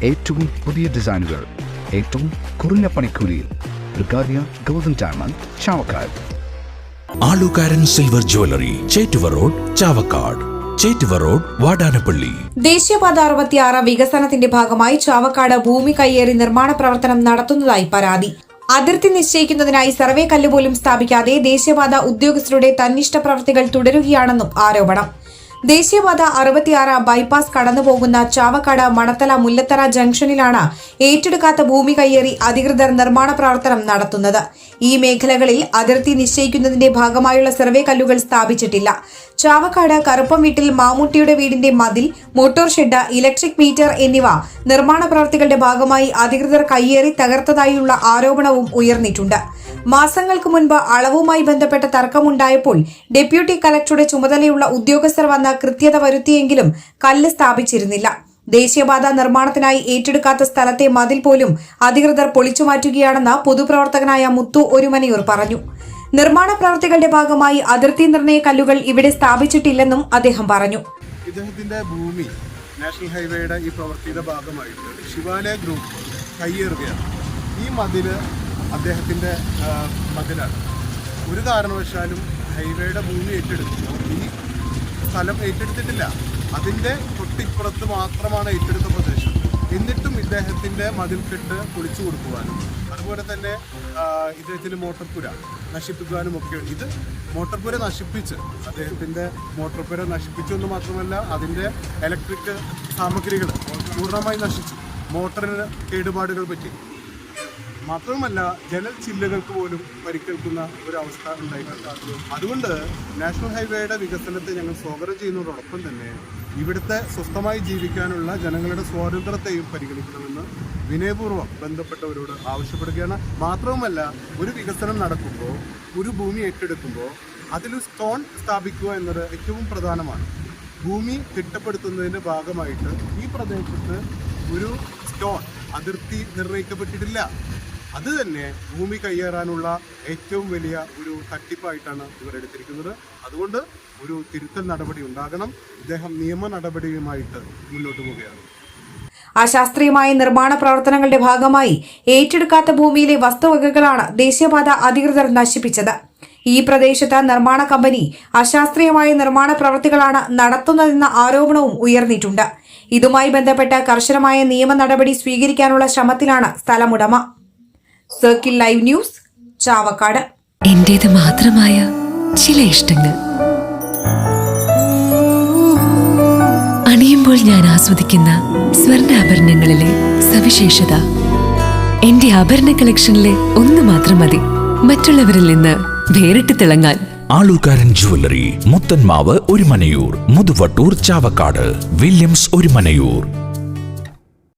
ഏറ്റവും പുതിയ ഡിസൈനുകൾ ഏറ്റവും കുറഞ്ഞ പണിക്കൂലിയിൽ. Brigadia golden diamond, Chavakkad. Alukkaran silver jewellery, Chettuva road, Chavakkad. Chettuva road, Vadanappally. ദേശീയപാത 66 വികസനത്തിന്റെ ഭാഗമായി ചാവക്കാട് ഭൂമി കയ്യേറി നിർമ്മാണ പ്രവർത്തനം നടത്തുന്നതായി പരാതി. അതിർത്തി നിശ്ചയിക്കുന്നതിനായി സർവേ കല്ലുപോലും സ്ഥാപിക്കാതെ ദേശീയപാത ഉദ്യോഗസ്ഥരുടെ തന്നിഷ്ട പ്രവൃത്തികൾ തുടരുകയാണെന്നും ആരോപണം. ദേശീയപാത 66 ബൈപ്പാസ് കടന്നുപോകുന്ന ചാവക്കാട് മണത്തല മുല്ലത്തറ ജംഗ്ഷനിലാണ് ഏറ്റെടുക്കാത്ത ഭൂമി കയ്യേറി അധികൃതർ നിർമ്മാണ പ്രവർത്തനം നടത്തുന്നത്. ഈ മേഖലകളിൽ അതിർത്തി നിശ്ചയിക്കുന്നതിന്റെ ഭാഗമായുള്ള സർവേ കല്ലുകൾ സ്ഥാപിച്ചിട്ടില്ല. ചാവക്കാട് കറുപ്പം വീട്ടിൽ മാമൂട്ടിയുടെ വീടിന്റെ മതിൽ, മോട്ടോർ ഷെഡ്, ഇലക്ട്രിക് മീറ്റർ എന്നിവ നിർമ്മാണ പ്രവൃത്തികളുടെ ഭാഗമായി അധികൃതർ കയ്യേറി തകർത്തതായുള്ള ആരോപണവും ഉയർന്നിട്ടുണ്ട്. മാസങ്ങൾക്ക് മുൻപ് അളവുമായി ബന്ധപ്പെട്ട തർക്കമുണ്ടായപ്പോൾ ഡെപ്യൂട്ടി കലക്ടറുടെ ചുമതലയുള്ള ഉദ്യോഗസ്ഥർ വന്ന് കൃത്യത വരുത്തിയെങ്കിലും കല്ല് സ്ഥാപിച്ചിരുന്നില്ല. ദേശീയപാത നിർമ്മാണത്തിനായി ഏറ്റെടുക്കാത്ത സ്ഥലത്തെ മതിൽ പോലും അധികൃതർ പൊളിച്ചുമാറ്റുകയാണെന്ന് പൊതുപ്രവർത്തകനായ മുത്തു ഒരുമനയൂർ പറഞ്ഞു. നിർമ്മാണ പ്രവൃത്തികളുടെ ഭാഗമായി അതിർത്തി നിർണയ കല്ലുകൾ ഇവിടെ സ്ഥാപിച്ചിട്ടില്ലെന്നും അദ്ദേഹം പറഞ്ഞു. ഇദ്ദേഹത്തിന്റെ ഭൂമി നാഷണൽ ഹൈവേയുടെ ഈ പ്രവൃത്തിയുടെ ഭാഗമായിട്ട് ശിവാലയ ഗ്രൂപ്പ് കയ്യേറുകയാണ്. ഈ മതില് അദ്ദേഹത്തിന്റെ മതിലാണ്. ഒരു കാരണവശാലും ഹൈവേയുടെ ഭൂമി ഏറ്റെടുക്കുമ്പോൾ ഈ സ്ഥലം ഏറ്റെടുത്തിട്ടില്ല. അതിൻ്റെ തൊട്ടിപ്പുറത്ത് മാത്രമാണ് ഏറ്റെടുത്ത പ്രദേശം. എന്നിട്ടും ഇദ്ദേഹത്തിൻ്റെ മതിൽക്കെട്ട് പൊളിച്ചു കൊടുക്കുവാനും അതുപോലെ തന്നെ ഇദ്ദേഹത്തിൻ്റെ മോട്ടർപുര നശിപ്പിക്കുവാനും ഒക്കെ. ഇത് മോട്ടർപുര നശിപ്പിച്ച് അദ്ദേഹത്തിൻ്റെ മോട്ടർപുര നശിപ്പിച്ചു എന്ന് മാത്രമല്ല അതിൻ്റെ ഇലക്ട്രിക് സാമഗ്രികൾ പൂർണ്ണമായി നശിച്ചു. മോട്ടറിന് കേടുപാടുകൾ പറ്റി. മാത്രവുമല്ല ജനൽ ചില്ലുകൾക്ക് പോലും പരിക്കേൽക്കുന്ന ഒരവസ്ഥ ഉണ്ടായിട്ടുണ്ട്. അതുകൊണ്ട് നാഷണൽ ഹൈവേയുടെ വികസനത്തെ ഞങ്ങൾ സ്വാഗതം ചെയ്യുന്നതോടൊപ്പം തന്നെ ഇവിടുത്തെ സ്വസ്ഥമായി ജീവിക്കാനുള്ള ജനങ്ങളുടെ സ്വാതന്ത്ര്യത്തെയും പരിഗണിക്കണമെന്ന് വിനയപൂർവ്വം ബന്ധപ്പെട്ടവരോട് ആവശ്യപ്പെടുകയാണ്. മാത്രവുമല്ല ഒരു വികസനം നടക്കുമ്പോൾ, ഒരു ഭൂമി ഏറ്റെടുക്കുമ്പോൾ അതിൽ സ്റ്റോൺ സ്ഥാപിക്കുക എന്നത് ഏറ്റവും പ്രധാനമാണ്. ഭൂമി തിട്ടപ്പെടുത്തുന്നതിൻ്റെ ഭാഗമായിട്ട് ഈ പ്രദേശത്ത് ഒരു സ്റ്റോൺ അതിർത്തി നിർണ്ണയിക്കപ്പെട്ടിട്ടില്ല. അത് തന്നെ ഭൂമി കയ്യേറാനുള്ള ഏറ്റവും വലിയ ഒരു തട്ടിപ്പായിട്ടാണ് ഇവരെടുത്തിരിക്കുന്നത്. അതുകൊണ്ട് ഒരു തിരുത്തൽ നടപടി ഉണ്ടാകണം. ഇദ്ദേഹം നിയമ നടപടിയുമായിട്ട് മുന്നോട്ട് പോവുകയാണ്. അശാസ്ത്രീയമായ നിർമ്മാണ പ്രവർത്തനങ്ങളുടെ ഭാഗമായി ഏറ്റെടുക്കാത്ത ഭൂമിയിലെ വസ്തുവകകളാണ് ദേശീയപാത അധികൃതർ നശിപ്പിച്ചത്. ഈ പ്രദേശത്ത് നിർമ്മാണ കമ്പനി അശാസ്ത്രീയമായ നിർമ്മാണ പ്രവൃത്തികളാണ് നടത്തുന്നതെന്ന ആരോപണവും ഉയർന്നിട്ടുണ്ട്. ഇതുമായി ബന്ധപ്പെട്ട് കർശനമായ നിയമ നടപടി സ്വീകരിക്കാനുള്ള ശ്രമത്തിലാണ് സ്ഥലമുടമ. Circle live news, Chavakkad. എന്റേത് മാത്രമായ ചില ഇഷ്ടങ്ങൾ അണിയുമ്പോൾ ഞാൻ ആസ്വദിക്കുന്ന സ്വർണ്ണാഭരണങ്ങളിലെ സവിശേഷത. എന്റെ ആഭരണ കളക്ഷനിലെ ഒന്ന് മാത്രം മതി മറ്റുള്ളവരിൽ നിന്ന് വേറിട്ട് തിളങ്ങാൻ. ആലുകാരൻ ജ്വല്ലറി, മുത്തൻമാവ് ഒരുമനയൂർ, മുതുവട്ടൂർ, ചാവക്കാട്. വില്യംസ് ഒരുമനയൂർ.